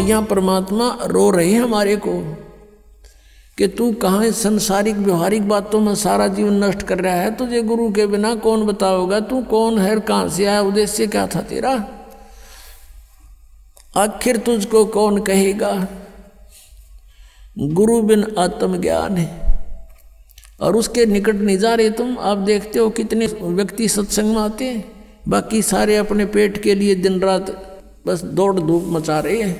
यहाँ परमात्मा रो रहे हैं हमारे को कि तू कहाँ संसारिक व्यवहारिक बातों में सारा जीवन नष्ट कर रहा है, तुझे गुरु के बिना कौन बताओगा, तू कौन है, कहाँ से आया, उद्देश्य क्या था तेरा, आखिर तुझको कौन कहेगा। गुरु बिन आत्मज्ञान है और उसके निकट नहीं जा रहे तुम। आप देखते हो कितने व्यक्ति सत्संग में आते हैं, बाकी सारे अपने पेट के लिए दिन रात बस दौड़ धूप मचा रहे हैं।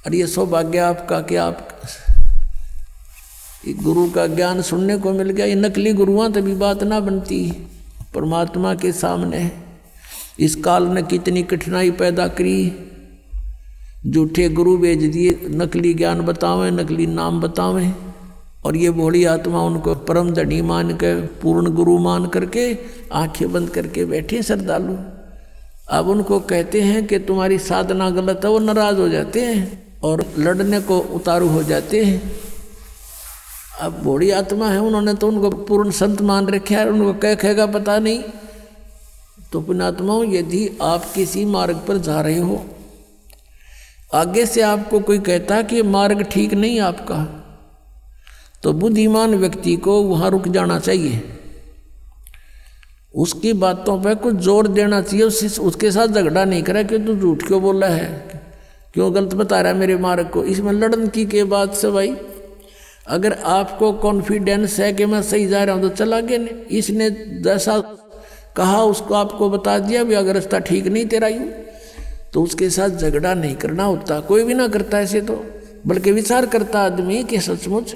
और ये सौभाग्य आपका कि आप गुरु का ज्ञान सुनने को मिल गया। ये नकली गुरुआं तभी बात ना बनती परमात्मा के सामने। इस काल ने कितनी कठिनाई पैदा करी, झूठे गुरु भेज दिए, नकली ज्ञान बतावें, नकली नाम बतावें, और ये भोली आत्मा उनको परम धनी मान के पूर्ण गुरु मान करके आंखें बंद करके बैठे श्रद्धालु। अब उनको कहते हैं कि तुम्हारी साधना गलत है, वो नाराज हो जाते हैं और लड़ने को उतारू हो जाते हैं। अब बूढ़ी आत्मा है, उन्होंने तो उनको पूर्ण संत मान रखे है, उनको क्या कहेगा पता नहीं। तो पुण्यात्माओं, यदि आप किसी मार्ग पर जा रहे हो, आगे से आपको कोई कहता कि मार्ग ठीक नहीं आपका, तो बुद्धिमान व्यक्ति को वहाँ रुक जाना चाहिए, उसकी बातों पर कुछ जोर देना चाहिए, उसके साथ झगड़ा नहीं करा कि तू झूठ क्यों बोला है, क्यों गलत बता रहा है मेरे मार्ग को। इसमें लड़न की बात से भाई, अगर आपको कॉन्फिडेंस है कि मैं सही जा रहा हूँ तो चला गया, नहीं इसने जैसा कहा उसको आपको बता दिया भी, अगर रास्ता ठीक नहीं तेरा यूँ, तो उसके साथ झगड़ा नहीं करना होता। कोई भी ना करता ऐसे तो, बल्कि विचार करता आदमी कि सचमुच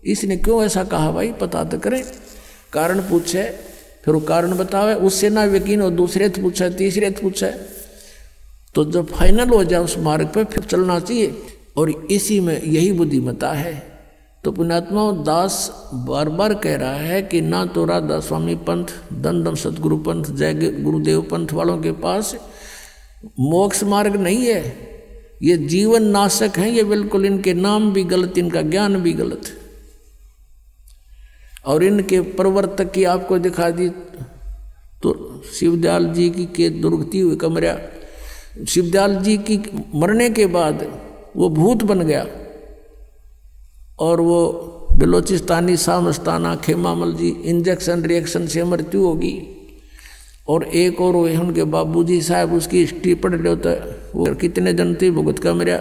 इसने क्यों ऐसा कहा, भाई पता तो करें, कारण पूछे, फिर वो कारण बतावे, उससे ना यकीन हो दूसरे तो पूछे, तीसरे तो पूछे, तो जब फाइनल हो जाए उस मार्ग पर फिर चलना चाहिए। और इसी में यही बुद्धिमता है। तो पुण्यात्मा दास बार बार कह रहा है कि ना तो राधा स्वामी पंथ, दंडम सतगुरु पंथ, जय गुरुदेव पंथ वालों के पास मोक्ष मार्ग नहीं है, ये जीवन नाशक है, ये बिल्कुल इनके नाम भी गलत, इनका ज्ञान भी गलत। और इनके प्रवर्तक की आपको दिखा दी तो शिवदयाल जी की के दुर्गति हुई कमरा, शिवदयाल जी की मरने के बाद वो भूत बन गया और वो बलोचिस्तानी सामस्ताना खेमामल जी इंजेक्शन रिएक्शन से मृत्यु होगी। और एक और वो उनके बाबूजी साहब, उसकी हिस्ट्री पढ़ लो तो वो कितने जन थे भुगत का मेरा।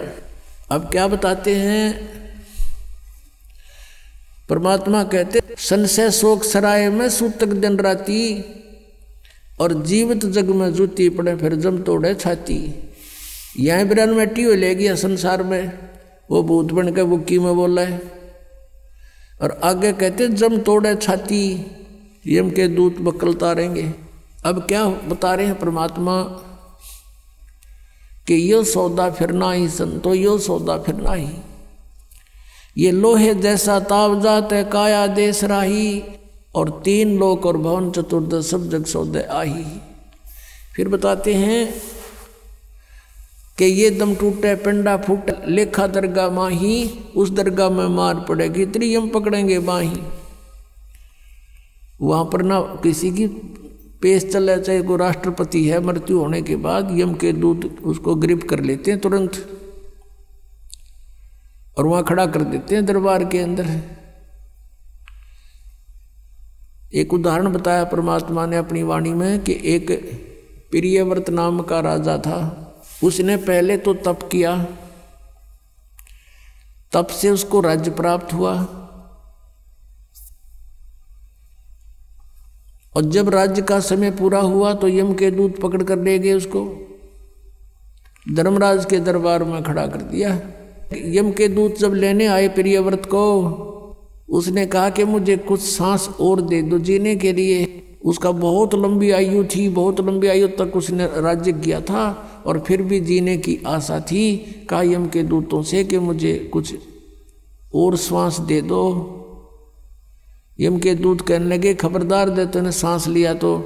अब क्या बताते हैं परमात्मा, कहते संशय शोक सराय में सूतक दिन राती, और जीवित जग में जूती पड़े फिर जम तोड़े छाती। यहाँ बिरान मैटी हो लेगी संसार में, वो भूत बन के बुक्की में बोला है। और आगे कहते जम तोड़े छाती, यम के दूत बकल तारेंगे। अब क्या बता रहे हैं परमात्मा कि यो सौदा फिरना ही संतो, यो सौदा फिरना ही, ये लोहे जैसा ताव जात है काया देश राही, और तीन लोक और भवन चतुर्दश सब जग सौदे आही। फिर बताते हैं कि ये दम टूटे पिंडा फूटे लेखा दरगाह माही, उस दरगाह में मार पड़ेगी त्रियम पकड़ेंगे बाही। वहाँ पर ना किसी की पेश चले, चाहे कोई राष्ट्रपति है, मृत्यु होने के बाद यम के दूत उसको गिरफ्त कर लेते हैं तुरंत और वहाँ खड़ा कर देते हैं दरबार के अंदर। एक उदाहरण बताया परमात्मा ने अपनी वाणी में कि एक प्रियव्रत नाम का राजा था, उसने पहले तो तप किया, तप से उसको राज्य प्राप्त हुआ, और जब राज्य का समय पूरा हुआ तो यम के दूत पकड़ कर ले गए, उसको धर्मराज के दरबार में खड़ा कर दिया। यम के दूत जब लेने आए प्रियव्रत को, उसने कहा कि मुझे कुछ सांस और दे दो जीने के लिए। उसका बहुत लंबी आयु थी, बहुत लंबी आयु तक उसने राज्य किया था और फिर भी जीने की आशा थी। कहा यम के दूतों से कि मुझे कुछ और सांस दे दो। यम के दूत कहने लगे खबरदार दे, तूने सांस लिया तो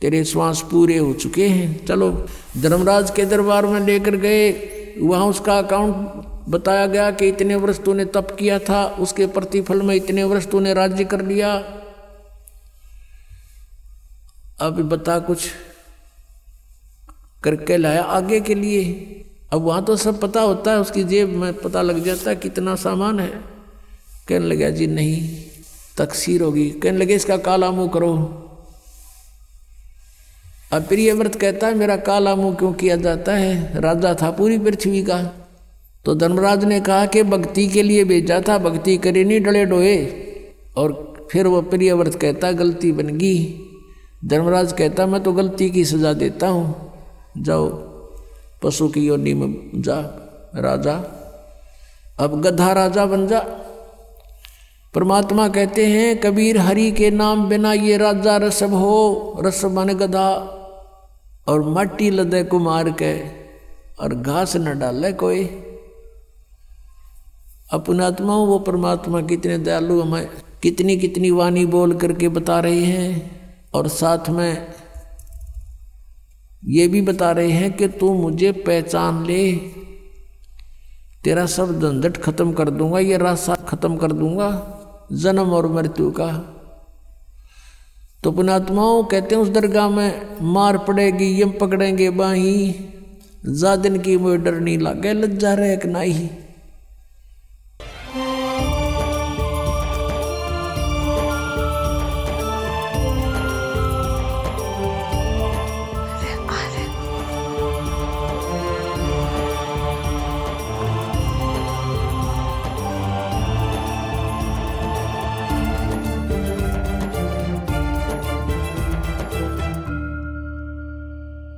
तेरे श्वास पूरे हो चुके हैं। चलो धर्मराज के दरबार में लेकर गए, वहाँ उसका अकाउंट बताया गया कि इतने वर्ष तूने तप किया था, उसके प्रतिफल में इतने वर्ष तूने राज्य कर लिया। अब बता कुछ करके लाया आगे के लिए। अब वहाँ तो सब पता होता है, उसकी जेब में पता लग जाता है कितना सामान है। कहने लगा जी नहीं, तकसीर होगी। कहने लगे इसका काला मुंह करो। अब प्रियव्रत कहता है मेरा काला मुंह क्यों किया जाता है, राजा था पूरी पृथ्वी का। तो धर्मराज ने कहा कि भक्ति के लिए भेजा था, भक्ति करे नहीं डले डोए। और फिर वो प्रियव्रत कहता गलती बन गई। धर्मराज कहता मैं तो गलती की सजा देता हूँ, जाओ पशु की योनि में जा राजा, अब गधा राजा बन जा। परमात्मा कहते हैं कबीर हरि के नाम बिना ये राजा रसब हो, रसब मन गधा, और माटी लदे को मार के और घास न डाले कोई। अपनात्माओं वो परमात्मा कितने दयालु हमें कितनी कितनी वाणी बोल करके बता रहे हैं, और साथ में ये भी बता रहे हैं कि तू मुझे पहचान ले, तेरा सब झंझट खत्म कर दूंगा, ये रास्ता खत्म कर दूंगा जन्म और मृत्यु का। तो पुणात्माओं कहते हैं उस दरगाह में मार पड़ेगी, यम पकड़ेंगे बाही, जा दिन की मोह डर नहीं लागे, लज्जा रहे कि नहीं।